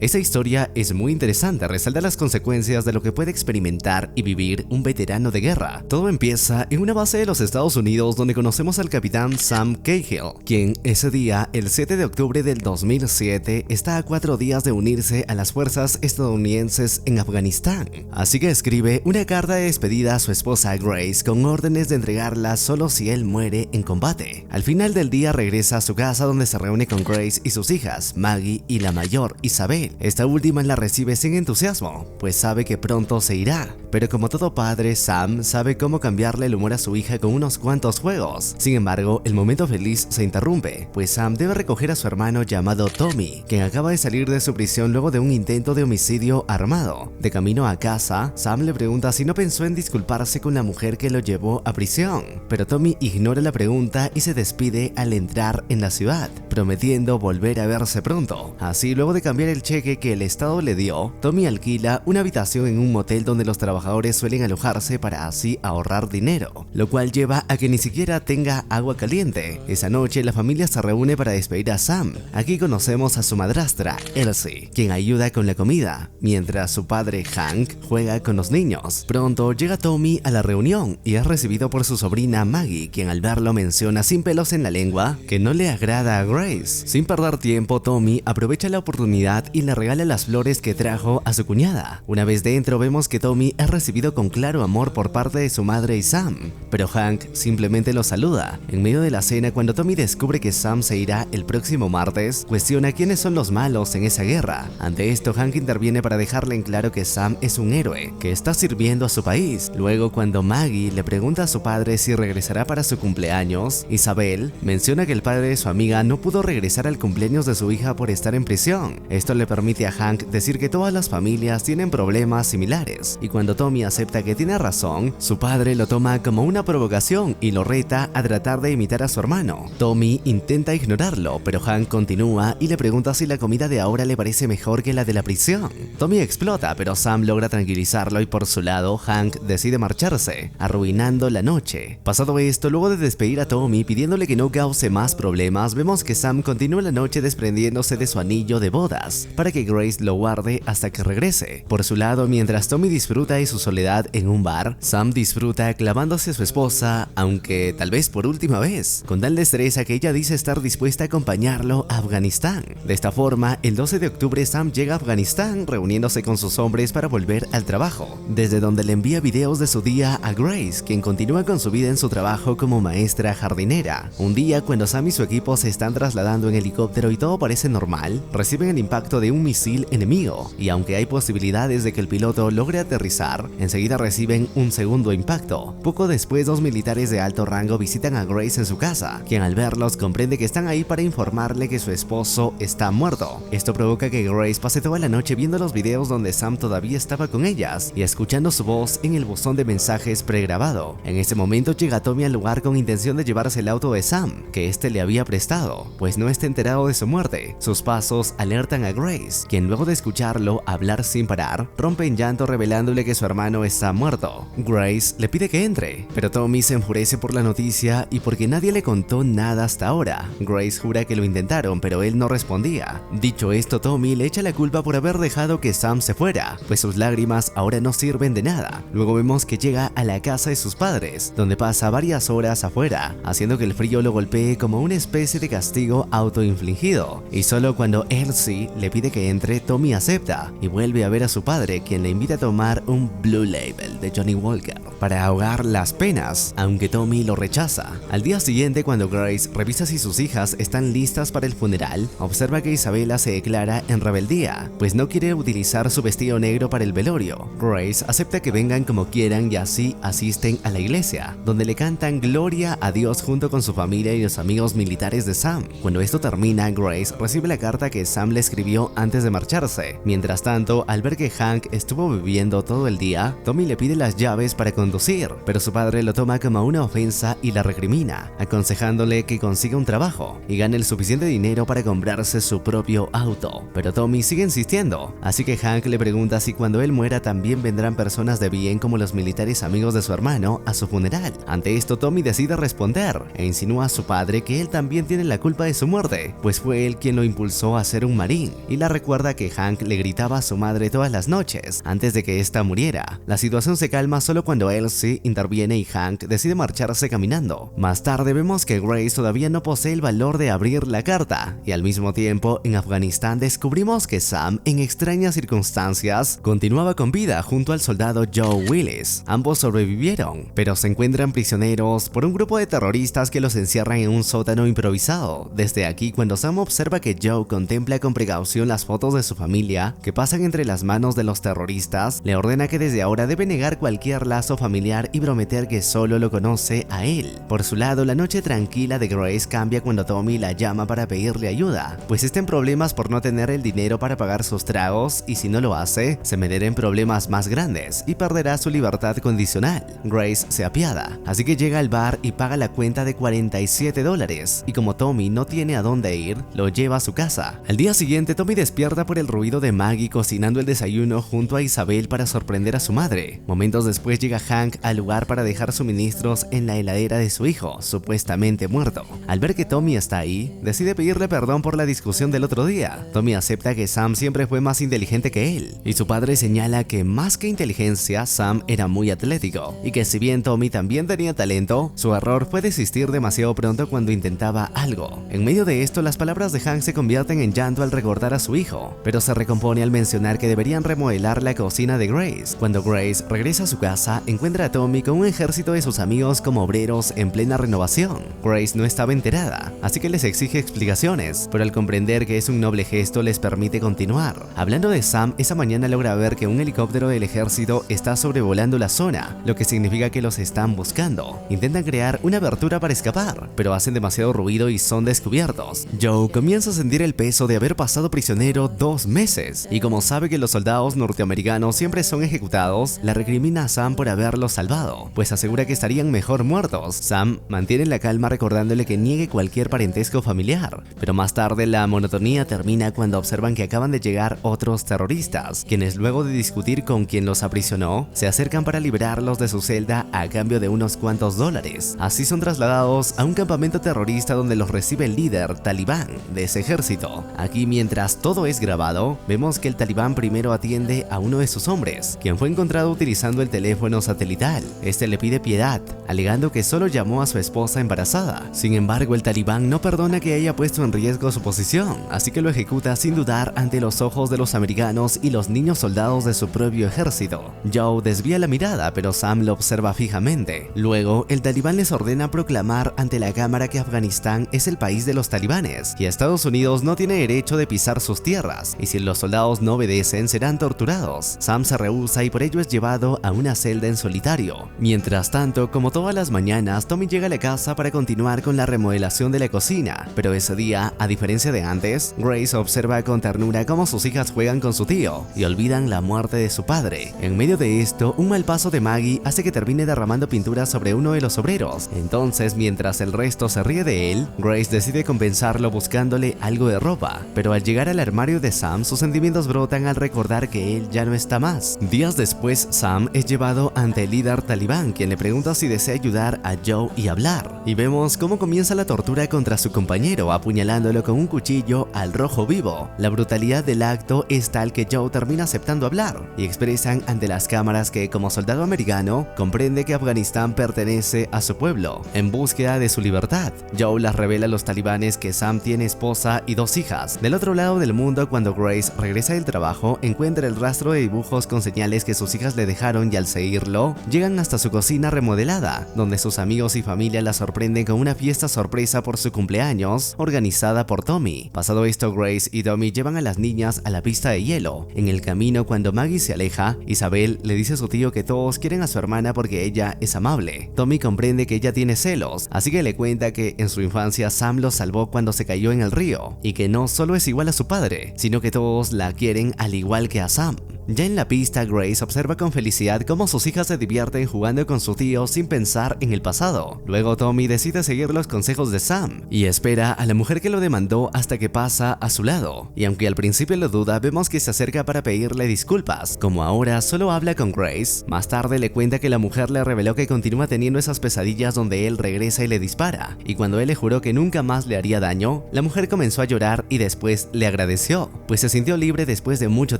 Esta historia es muy interesante, resalta las consecuencias de lo que puede experimentar y vivir un veterano de guerra. Todo empieza en una base de los Estados Unidos donde conocemos al capitán Sam Cahill, quien ese día, el 7 de octubre del 2007, está a 4 días de unirse a las fuerzas estadounidenses en Afganistán. Así que escribe una carta de despedida a su esposa Grace con órdenes de entregarla solo si él muere en combate. Al final del día regresa a su casa donde se reúne con Grace y sus hijas, Maggie y la mayor, Isabel. Esta última la recibe sin entusiasmo, pues sabe que pronto se irá. Pero como todo padre, Sam sabe cómo cambiarle el humor a su hija con unos cuantos juegos. Sin embargo, el momento feliz se interrumpe, pues Sam debe recoger a su hermano llamado Tommy, quien acaba de salir de su prisión luego de un intento de homicidio armado. De camino a casa, Sam le pregunta si no pensó en disculparse con la mujer que lo llevó a prisión, pero Tommy ignora la pregunta y se despide al entrar en la ciudad, prometiendo volver a verse pronto. Así, luego de cambiar el cheque que el estado le dio, Tommy alquila una habitación en un motel donde los trabajadores suelen alojarse para así ahorrar dinero, lo cual lleva a que ni siquiera tenga agua caliente. Esa noche la familia se reúne para despedir a Sam. Aquí conocemos a su madrastra, Elsie, quien ayuda con la comida, mientras su padre Hank juega con los niños. Pronto llega Tommy a la reunión y es recibido por su sobrina Maggie, quien al verlo menciona sin pelos en la lengua que no le agrada a Grace. Sin perder tiempo, Tommy aprovecha la oportunidad y le regala las flores que trajo a su cuñada. Una vez dentro vemos que Tommy es recibido con claro amor por parte de su madre y Sam, pero Hank simplemente lo saluda. En medio de la cena, cuando Tommy descubre que Sam se irá el próximo martes, cuestiona quiénes son los malos en esa guerra. Ante esto, Hank interviene para dejarle en claro que Sam es un héroe, que está sirviendo a su país. Luego, cuando Maggie le pregunta a su padre si regresará para su cumpleaños, Isabel menciona que el padre de su amiga no pudo regresar al cumpleaños de su hija por estar en prisión. Esto le permite a Hank decir que todas las familias tienen problemas similares, y cuando Tommy acepta que tiene razón, su padre lo toma como una provocación y lo reta a tratar de imitar a su hermano. Tommy intenta ignorarlo, pero Hank continúa y le pregunta si la comida de ahora le parece mejor que la de la prisión. Tommy explota, pero Sam logra tranquilizarlo y por su lado, Hank decide marcharse, arruinando la noche. Pasado esto, luego de despedir a Tommy pidiéndole que no cause más problemas, vemos que Sam continúa la noche desprendiéndose de su anillo de bodas para que Grace lo guarde hasta que regrese. Por su lado, mientras Tommy disfruta de su soledad en un bar, Sam disfruta clavándose a su esposa, aunque tal vez por última vez, con tal destreza que ella dice estar dispuesta a acompañarlo a Afganistán. De esta forma, el 12 de octubre Sam llega a Afganistán reuniéndose con sus hombres para volver al trabajo, desde donde le envía videos de su día a Grace, quien continúa con su vida en su trabajo como maestra jardinera. Un día, cuando Sam y su equipo se están trasladando en helicóptero y todo parece normal, reciben el impacto de un misil enemigo, y aunque hay posibilidades de que el piloto logre aterrizar, enseguida reciben un segundo impacto. Poco después, dos militares de alto rango visitan a Grace en su casa, quien al verlos comprende que están ahí para informarle que su esposo está muerto. Esto provoca que Grace pase toda la noche viendo los videos donde Sam todavía estaba con ellas y escuchando su voz en el buzón de mensajes pregrabado. En ese momento llega Tommy al lugar con intención de llevarse el auto de Sam, que este le había prestado, pues no está enterado de su muerte. Sus pasos alertan a Grace, quien luego de escucharlo hablar sin parar, rompe en llanto revelándole que su hermano está muerto. Grace le pide que entre, pero Tommy se enfurece por la noticia y porque nadie le contó nada hasta ahora. Grace jura que lo intentaron, pero él no respondía. Dicho esto, Tommy le echa la culpa por haber dejado que Sam se fuera, pues sus lágrimas ahora no sirven de nada. Luego vemos que llega a la casa de sus padres, donde pasa varias horas afuera, haciendo que el frío lo golpee como una especie de castigo autoinfligido. Y solo cuando Elsie le pide que entre, Tommy acepta y vuelve a ver a su padre, quien le invita a tomar un Blue Label de Johnny Walker para ahogar las penas, aunque Tommy lo rechaza. Al día siguiente, cuando Grace revisa si sus hijas están listas para el funeral, observa que Isabela se declara en rebeldía, pues no quiere utilizar su vestido negro para el velorio. Grace acepta que vengan como quieran y así asisten a la iglesia, donde le cantan Gloria a Dios junto con su familia y los amigos militares de Sam. Cuando esto termina, Grace recibe la carta que Sam le escribió antes de marcharse. Mientras tanto, al ver que Hank estuvo bebiendo todo el día, Tommy le pide las llaves para conducir conducir, pero su padre lo toma como una ofensa y la recrimina, aconsejándole que consiga un trabajo y gane el suficiente dinero para comprarse su propio auto. Pero Tommy sigue insistiendo, así que Hank le pregunta si cuando él muera también vendrán personas de bien como los militares amigos de su hermano a su funeral. Ante esto, Tommy decide responder e insinúa a su padre que él también tiene la culpa de su muerte, pues fue él quien lo impulsó a ser un marín, y la recuerda que Hank le gritaba a su madre todas las noches antes de que ésta muriera. La situación se calma solo cuando Elsie interviene y Hank decide marcharse caminando. Más tarde vemos que Grace todavía no posee el valor de abrir la carta, y al mismo tiempo en Afganistán descubrimos que Sam, en extrañas circunstancias, continuaba con vida junto al soldado Joe Willis. Ambos sobrevivieron, pero se encuentran prisioneros por un grupo de terroristas que los encierran en un sótano improvisado. Desde aquí, cuando Sam observa que Joe contempla con precaución las fotos de su familia que pasan entre las manos de los terroristas, le ordena que desde ahora debe negar cualquier lazo familiar y prometer que solo lo conoce a él. Por su lado, la noche tranquila de Grace cambia cuando Tommy la llama para pedirle ayuda, pues está en problemas por no tener el dinero para pagar sus tragos, y si no lo hace, se meterá en problemas más grandes y perderá su libertad condicional. Grace se apiada, así que llega al bar y paga la cuenta de $47, y como Tommy no tiene a dónde ir, lo lleva a su casa. Al día siguiente, Tommy despierta por el ruido de Maggie cocinando el desayuno junto a Isabel para sorprender a su madre. Momentos después llega Hank al lugar para dejar suministros en la heladera de su hijo, supuestamente muerto. Al ver que Tommy está ahí, decide pedirle perdón por la discusión del otro día. Tommy acepta que Sam siempre fue más inteligente que él, y su padre señala que más que inteligencia, Sam era muy atlético, y que si bien Tommy también tenía talento, su error fue desistir demasiado pronto cuando intentaba algo. En medio de esto, las palabras de Hank se convierten en llanto al recordar a su hijo, pero se recompone al mencionar que deberían remodelar la cocina de Grace. Cuando Grace regresa a su casa, encuentra a Tommy con un ejército de sus amigos como obreros en plena renovación. Grace no estaba enterada, así que les exige explicaciones, pero al comprender que es un noble gesto les permite continuar. Hablando de Sam, esa mañana logra ver que un helicóptero del ejército está sobrevolando la zona, lo que significa que los están buscando. Intentan crear una abertura para escapar, pero hacen demasiado ruido y son descubiertos. Joe comienza a sentir el peso de haber pasado prisionero 2 meses, y como sabe que los soldados norteamericanos siempre son ejecutados, la recrimina a Sam por haberlos salvado, pues asegura que estarían mejor muertos. Sam mantiene la calma recordándole que niegue cualquier parentesco familiar, pero más tarde la monotonía termina cuando observan que acaban de llegar otros terroristas, quienes luego de discutir con quien los aprisionó, se acercan para liberarlos de su celda a cambio de unos cuantos dólares. Así son trasladados a un campamento terrorista donde los recibe el líder talibán de ese ejército. Aquí, mientras todo es grabado, vemos que el talibán primero atiende a uno de sus hombres, quien fue encontrado utilizando el teléfono satelital. Este le pide piedad, alegando que solo llamó a su esposa embarazada. Sin embargo, el talibán no perdona que haya puesto en riesgo su posición, así que lo ejecuta sin dudar ante los ojos de los americanos y los niños soldados de su propio ejército. Joe desvía la mirada, pero Sam lo observa fijamente. Luego, el talibán les ordena proclamar ante la cámara que Afganistán es el país de los talibanes y Estados Unidos no tiene derecho de pisar sus tierras, y si los soldados no obedecen serán torturados. Sam se rehúsa y por ello es llevado a una celda en solitario. Mientras tanto, como todas las mañanas, Tommy llega a la casa para continuar con la remodelación de la cocina, pero ese día, a diferencia de antes, Grace observa con ternura cómo sus hijas juegan con su tío y olvidan la muerte de su padre. En medio de esto, un mal paso de Maggie hace que termine derramando pintura sobre uno de los obreros. Entonces, mientras el resto se ríe de él, Grace decide compensarlo buscándole algo de ropa, pero al llegar al armario de Sam, sus sentimientos brotan al recordar que él ya no está más. Días después, Sam es llevado ante el líder talibán, quien le pregunta si desea ayudar a Joe y hablar, y vemos cómo comienza la tortura contra su compañero, apuñalándolo con un cuchillo al rojo vivo. La brutalidad del acto es tal que Joe termina aceptando hablar, y expresan ante las cámaras que, como soldado americano, comprende que Afganistán pertenece a su pueblo, en búsqueda de su libertad. Joe las revela a los talibanes que Sam tiene esposa y 2 hijas. Del otro lado del mundo, cuando Grace regresa del trabajo, encuentra el rastro de dibujos con señales que sus hijas le dejaron, y al seguirlo, llegan hasta su cocina remodelada, donde sus amigos y familia la sorprenden con una fiesta sorpresa por su cumpleaños, organizada por Tommy. Pasado esto, Grace y Tommy llevan a las niñas a la pista de hielo. En el camino, cuando Maggie se aleja, Isabel le dice a su tío que todos quieren a su hermana porque ella es amable. Tommy comprende que ella tiene celos, así que le cuenta que en su infancia Sam lo salvó cuando se cayó en el río, y que no solo es igual a su padre, sino que todos la quieren al igual que a Sam. Ya en la pista, Grace observa con felicidad cómo sus hijas se divierten jugando con su tío sin pensar en el pasado. Luego Tommy decide seguir los consejos de Sam y espera a la mujer que lo demandó hasta que pasa a su lado. Y aunque al principio lo duda, vemos que se acerca para pedirle disculpas. Como ahora solo habla con Grace, más tarde le cuenta que la mujer le reveló que continúa teniendo esas pesadillas donde él regresa y le dispara. Y cuando él le juró que nunca más le haría daño, la mujer comenzó a llorar y después le agradeció, pues se sintió libre después de mucho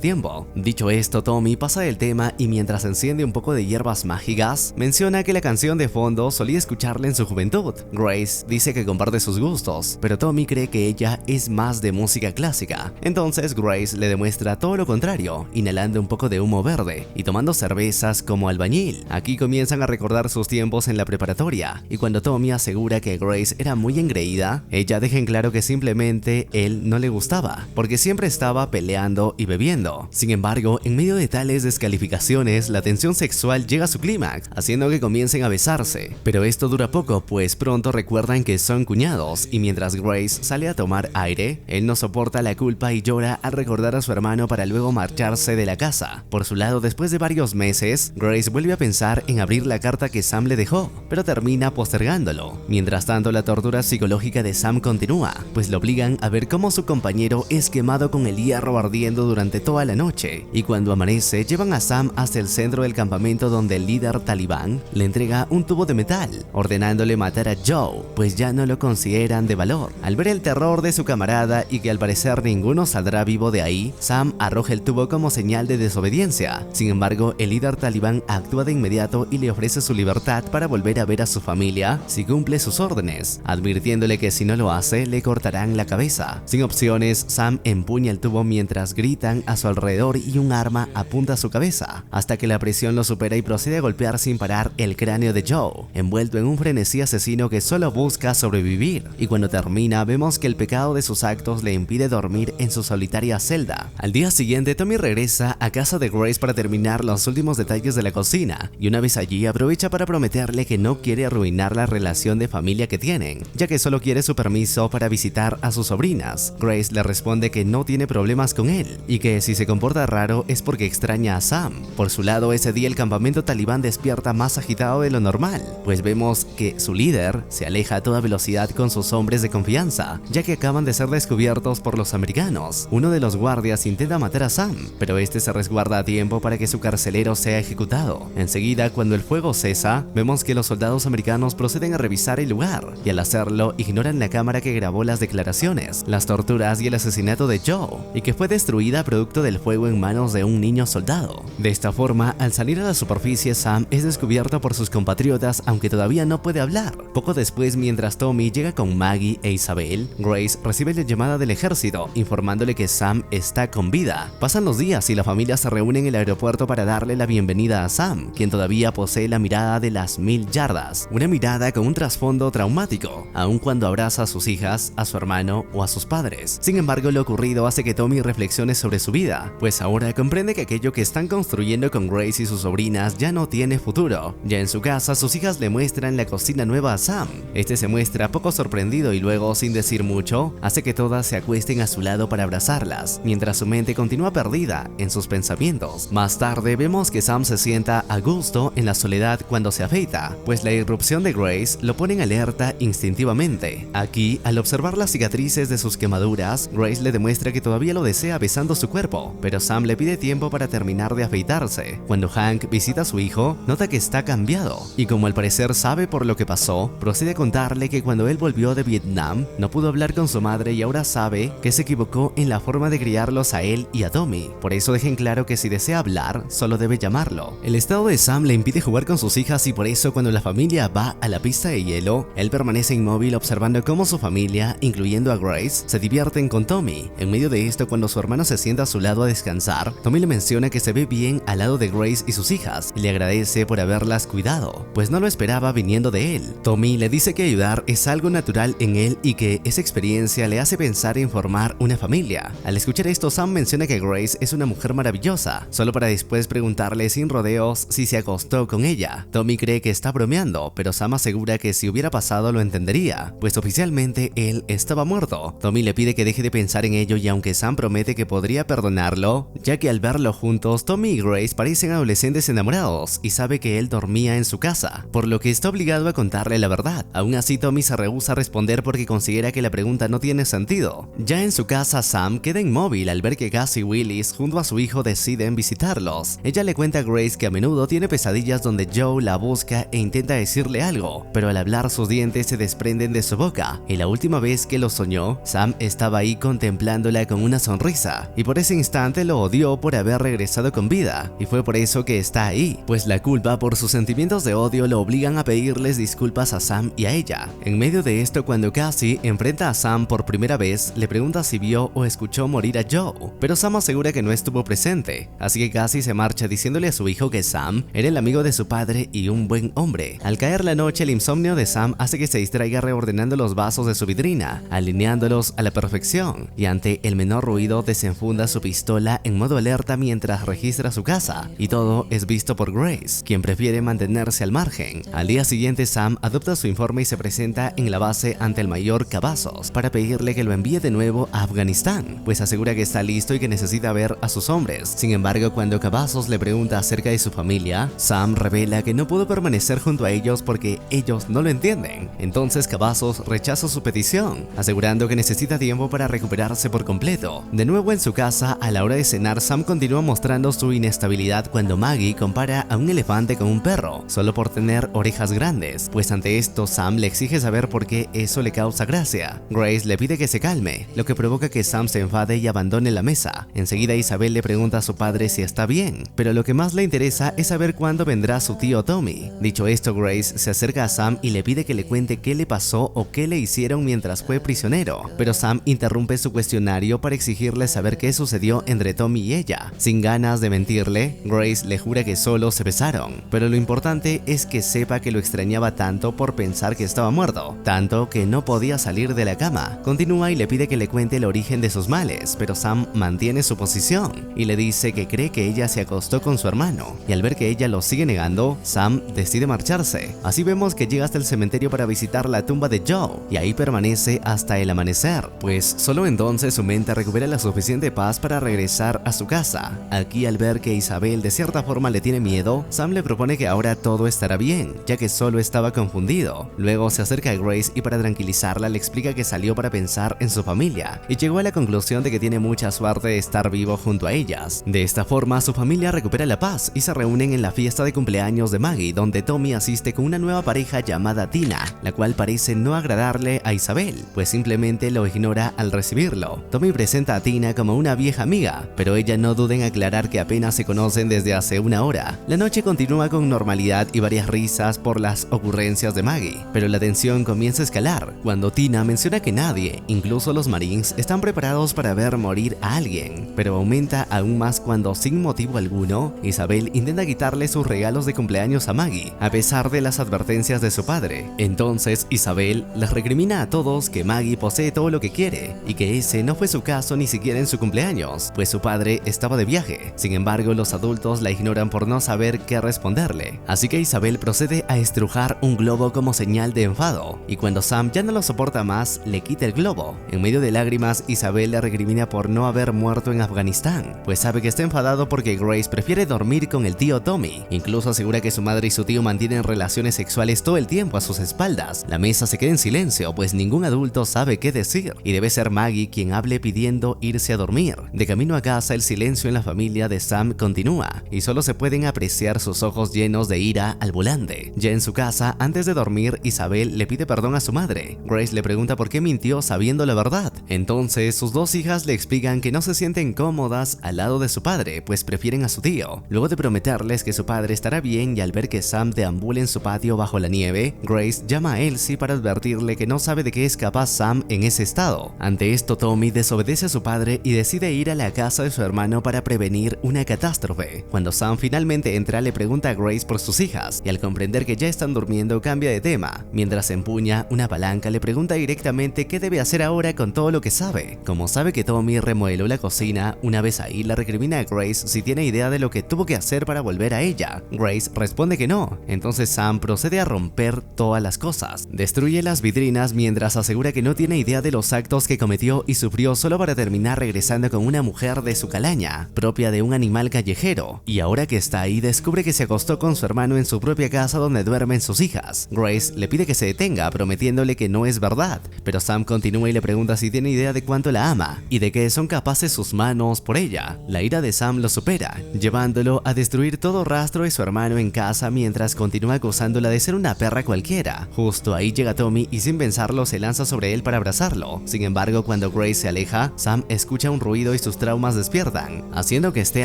tiempo. Dicho esto, Tommy pasa del tema y mientras enciende un poco de hierbas mágicas, menciona que la canción de fondo solía escucharla en su juventud. Grace dice que comparte sus gustos, pero Tommy cree que ella es más de música clásica. Entonces Grace le demuestra todo lo contrario, inhalando un poco de humo verde y tomando cervezas como albañil. Aquí comienzan a recordar sus tiempos en la preparatoria, y cuando Tommy asegura que Grace era muy engreída, ella deja en claro que simplemente él no le gustaba, porque siempre estaba peleando y bebiendo. Sin embargo, en medio de tales descalificaciones, la tensión sexual llega a su clímax, haciendo que comiencen a besarse. Pero esto dura poco, pues pronto recuerdan que son cuñados, y mientras Grace sale a tomar aire, él no soporta la culpa y llora al recordar a su hermano para luego marcharse de la casa. Por su lado, después de varios meses, Grace vuelve a pensar en abrir la carta que Sam le dejó, pero termina postergándolo. Mientras tanto, la tortura psicológica de Sam continúa, pues lo obligan a ver cómo su compañero es quemado con el hierro ardiendo durante toda la noche, y cuando amanece llevan a Sam hasta el centro del campamento donde el líder talibán le entrega un tubo de metal, ordenándole matar a Joe, pues ya no lo consideran de valor. Al ver el terror de su camarada y que al parecer ninguno saldrá vivo de ahí, Sam arroja el tubo como señal de desobediencia. Sin embargo, el líder talibán actúa de inmediato y le ofrece su libertad para volver a ver a su familia si cumple sus órdenes, advirtiéndole que si no lo hace, le cortarán la cabeza. Sin opciones, Sam empuña el tubo mientras gritan a su alrededor y un arma apunta a su cabeza, hasta que la presión lo supera y procede a golpear sin parar el cráneo de Joe, envuelto en un frenesí asesino que solo busca sobrevivir. Y cuando termina, vemos que el pecado de sus actos le impide dormir en su solitaria celda. Al día siguiente, Tommy regresa a casa de Grace para terminar los últimos detalles de la cocina, y una vez allí aprovecha para prometerle que no quiere arruinar la relación de familia que tienen, ya que solo quiere su permiso para visitar a sus sobrinas. Grace le responde que no tiene problemas con él, y que si se comporta raro es porque extraña a Sam. Por su lado, ese día el campamento talibán despierta más agitado de lo normal, pues vemos que su líder se aleja a toda velocidad con sus hombres de confianza, ya que acaban de ser descubiertos por los americanos. Uno de los guardias intenta matar a Sam, pero este se resguarda a tiempo para que su carcelero sea ejecutado. Enseguida, cuando el fuego cesa, vemos que los soldados americanos proceden a revisar el lugar, y al hacerlo ignoran la cámara que grabó las declaraciones, las torturas y el asesinato de Joe, y que fue destruida producto del fuego en manos de un niño soldado. De esta forma, al salir a la superficie, Sam es descubierto por sus compatriotas, aunque todavía no puede hablar. Poco después, mientras Tommy llega con Maggie e Isabel, Grace recibe la llamada del ejército, informándole que Sam está con vida. Pasan los días y la familia se reúne en el aeropuerto para darle la bienvenida a Sam, quien todavía posee la mirada de las 1000 yardas, una mirada con un trasfondo traumático, aun cuando abraza a sus hijas, a su hermano o a sus padres. Sin embargo, lo ocurrido hace que Tommy reflexione sobre su vida, pues ahora comprende que aquello que están construyendo con Grace y sus sobrinas ya no tiene futuro. Ya en su casa, sus hijas le muestran la cocina nueva a Sam. Este se muestra poco sorprendido y luego, sin decir mucho, hace que todas se acuesten a su lado para abrazarlas, mientras su mente continúa perdida en sus pensamientos. Más tarde, vemos que Sam se sienta a gusto en la soledad cuando se afeita, pues la irrupción de Grace lo pone en alerta instintivamente. Aquí, al observar las cicatrices de sus quemaduras, Grace le demuestra que todavía lo desea besando su cuerpo, pero Sam le pide tiempo para terminar de afeitarse. Cuando Hank visita a su hijo, nota que está cambiado, y como al parecer sabe por lo que pasó, procede a contarle que cuando él volvió de Vietnam, no pudo hablar con su madre y ahora sabe que se equivocó en la forma de criarlos a él y a Tommy. Por eso deja en claro que si desea hablar, solo debe llamarlo. El estado de Sam le impide jugar con sus hijas y por eso cuando la familia va a la pista de hielo, él permanece inmóvil observando cómo su familia, incluyendo a Grace, se divierten con Tommy. En medio de esto, cuando su hermano se sienta a su lado a descansar, Tommy le menciona que se ve bien al lado de Grace y sus hijas, y le agradece por haberlas cuidado, pues no lo esperaba viniendo de él. Tommy le dice que ayudar es algo natural en él y que esa experiencia le hace pensar en formar una familia. Al escuchar esto, Sam menciona que Grace es una mujer maravillosa, solo para después preguntarle sin rodeos si se acostó con ella. Tommy cree que está bromeando, pero Sam asegura que si hubiera pasado lo entendería, pues oficialmente él estaba muerto. Tommy le pide que deje de pensar en ello y aunque Sam promete que podría perdonarlo, ya que al verlo juntos, Tommy y Grace parecen adolescentes enamorados y sabe que él dormía en su casa, por lo que está obligado a contarle la verdad. Aún así, Tommy se rehúsa a responder porque considera que la pregunta no tiene sentido. Ya en su casa, Sam queda inmóvil al ver que Gus y Willis junto a su hijo deciden visitarlos. Ella le cuenta a Grace que a menudo tiene pesadillas donde Joe la busca e intenta decirle algo, pero al hablar sus dientes se desprenden de su boca, y la última vez que lo soñó, Sam estaba ahí contemplándola con una sonrisa, y por ese instante lo odió por haber regresado con vida, y fue por eso que está ahí, pues la culpa por sus sentimientos de odio lo obligan a pedirles disculpas a Sam y a ella. En medio de esto, cuando Cassie enfrenta a Sam por primera vez, le pregunta si vio o escuchó morir a Joe, pero Sam asegura que no estuvo presente, así que Cassie se marcha diciéndole a su hijo que Sam era el amigo de su padre y un buen hombre. Al caer la noche, el insomnio de Sam hace que se distraiga reordenando los vasos de su vidrina, alineándolos a la perfección, y ante el menor ruido desenfunda su pistola en modo alerta mientras registra su casa, y todo es visto por Grace, quien prefiere mantenerse al margen. Al día siguiente, Sam adopta su informe y se presenta en la base ante el mayor Cavazos para pedirle que lo envíe de nuevo a Afganistán, pues asegura que está listo y que necesita ver a sus hombres. Sin embargo, cuando Cavazos le pregunta acerca de su familia, Sam revela que no pudo permanecer junto a ellos porque ellos no lo entienden. Entonces Cavazos rechaza su petición, asegurando que necesita tiempo para recuperarse por completo. De nuevo en su casa, a la hora de cenar, Sam continúa mostrando su inestabilidad cuando Maggie compara a un elefante con un perro, solo por tener orejas grandes, pues ante esto Sam le exige saber por qué eso le causa gracia. Grace le pide que se calme, lo que provoca que Sam se enfade y abandone la mesa. Enseguida Isabel le pregunta a su padre si está bien, pero lo que más le interesa es saber cuándo vendrá su tío Tommy. Dicho esto, Grace se acerca a Sam y le pide que le cuente qué le pasó o qué le hicieron mientras fue prisionero, pero Sam interrumpe su cuestionario para exigirle saber qué sucedió entre Tommy y ella. Sin ganas de mentirle, Grace le jura que solo se besaron, pero lo importante es que sepa que lo extrañaba tanto por pensar que estaba muerto, tanto que no podía salir de la cama. Continúa y le pide que le cuente el origen de sus males, pero Sam mantiene su posición y le dice que cree que ella se acostó con su hermano, y al ver que ella lo sigue negando, Sam decide marcharse. Así vemos que llega hasta el cementerio para visitar la tumba de Joe, y ahí permanece hasta el amanecer, pues solo entonces su mente recupera la suficiente paz para regresar a su casa. Aquí, al ver que Isabel de cierta forma le tiene miedo, Sam le propone que ahora todo estará bien, ya que solo estaba confundido. Luego se acerca a Grace y para tranquilizarla le explica que salió para pensar en su familia, y llegó a la conclusión de que tiene mucha suerte de estar vivo junto a ellas. De esta forma, su familia recupera la paz y se reúnen en la fiesta de cumpleaños de Maggie, donde Tommy asiste con una nueva pareja llamada Tina, la cual parece no agradarle a Isabel, pues simplemente lo ignora al recibirlo. Tommy presenta a Tina como una vieja amiga, pero ella no duda en aclarar que apenas se conocen desde hace una hora. La noche continúa con normalidad y varias risas por las ocurrencias de Maggie, pero la tensión comienza a escalar cuando Tina menciona que nadie, incluso los Marines, están preparados para ver morir a alguien, pero aumenta aún más cuando, sin motivo alguno, Isabel intenta quitarle sus regalos de cumpleaños a Maggie, a pesar de las advertencias de su padre. Entonces Isabel les recrimina a todos que Maggie posee todo lo que quiere, y que ese no fue su caso ni siquiera en su cumpleaños, pues su padre estaba de viaje. Sin embargo, los adultos la ignoran por no saber qué responderle, así que Isabel procede a estrujar un globo como señal de enfado, y cuando Sam ya no lo soporta más, le quita el globo. En medio de lágrimas, Isabel le recrimina por no haber muerto en Afganistán, pues sabe que está enfadado porque Grace prefiere dormir con el tío Tommy. Incluso asegura que su madre y su tío mantienen relaciones sexuales todo el tiempo a sus espaldas. La mesa se queda en silencio, pues ningún adulto sabe qué decir, y debe ser Maggie quien hable pidiendo irse a dormir. De camino a casa, el silencio en la familia de Sam continúa, y solo se pueden apreciar sus ojos llenos de ira al volante. Ya en su casa, antes de dormir, Isabel le pide perdón a su madre. Grace le pregunta por qué mintió sabiendo la verdad. Entonces, sus dos hijas le explican que no se sienten cómodas al lado de su padre, pues prefieren a su tío. Luego de prometerles que su padre estará bien, y al ver que Sam deambula en su patio bajo la nieve, Grace llama a Elsie para advertirle que no sabe de qué es capaz Sam en ese estado. Ante esto, Tommy desobedece a su padre y decide ir a la casa de su hermano para prevenir una catástrofe. Cuando Sam finalmente entra, le pregunta a Grace por sus hijas, y al comprender que ya están durmiendo, cambia de tema. Mientras empuña una palanca, le pregunta directamente qué debe hacer ahora con todo lo que sabe. Como sabe que Tommy remodeló la cocina, una vez ahí le recrimina a Grace si tiene idea de lo que tuvo que hacer para volver a ella. Grace responde que no, entonces Sam procede a romper todas las cosas. Destruye las vitrinas mientras asegura que no tiene idea de los actos que cometió y sufrió solo para terminar regresando con una mujer de su calaña. extraña, propia de un animal callejero, y ahora que está ahí descubre que se acostó con su hermano en su propia casa donde duermen sus hijas. Grace le pide que se detenga, prometiéndole que no es verdad, pero Sam continúa y le pregunta si tiene idea de cuánto la ama y de que son capaces sus manos por ella. La ira de Sam lo supera, llevándolo a destruir todo rastro de su hermano en casa mientras continúa acusándola de ser una perra cualquiera. Justo ahí llega Tommy y sin pensarlo se lanza sobre él para abrazarlo. Sin embargo, cuando Grace se aleja, Sam escucha un ruido y sus traumas despiertan, haciendo que esté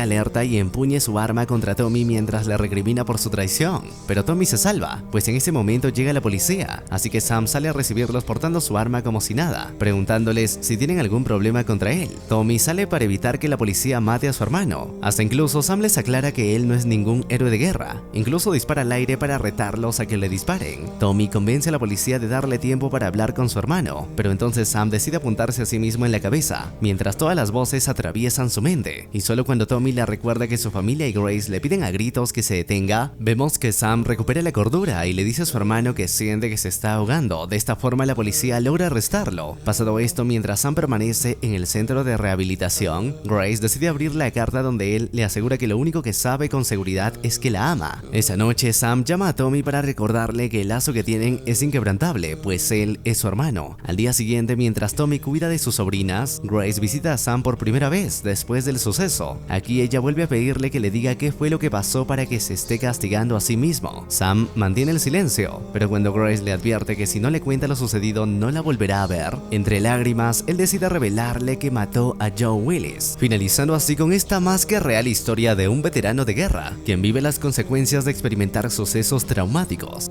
alerta y empuñe su arma contra Tommy mientras le recrimina por su traición. Pero Tommy se salva, pues en ese momento llega la policía, así que Sam sale a recibirlos portando su arma como si nada, preguntándoles si tienen algún problema contra él. Tommy sale para evitar que la policía mate a su hermano. Hasta incluso Sam les aclara que él no es ningún héroe de guerra. Incluso dispara al aire para retarlos a que le disparen. Tommy convence a la policía de darle tiempo para hablar con su hermano, pero entonces Sam decide apuntarse a sí mismo en la cabeza, mientras todas las voces atraviesan su mente. Y solo cuando Tommy le recuerda que su familia y Grace le piden a gritos que se detenga, vemos que Sam recupera la cordura y le dice a su hermano que siente que se está ahogando. De esta forma la policía logra arrestarlo. Pasado esto, mientras Sam permanece en el centro de rehabilitación, Grace decide abrir la carta donde él le asegura que lo único que sabe con seguridad es que la ama. Esa noche Sam llama a Tommy para recordarle que el lazo que tienen es inquebrantable, pues él es su hermano. Al día siguiente, mientras Tommy cuida de sus sobrinas, Grace visita a Sam por primera vez después del suceso. Aquí ella vuelve a pedirle que le diga qué fue lo que pasó para que se esté castigando a sí mismo. Sam mantiene el silencio, pero cuando Grace le advierte que si no le cuenta lo sucedido no la volverá a ver, entre lágrimas él decide revelarle que mató a Joe Willis, finalizando así con esta más que real historia de un veterano de guerra, quien vive las consecuencias de experimentar sucesos traumáticos.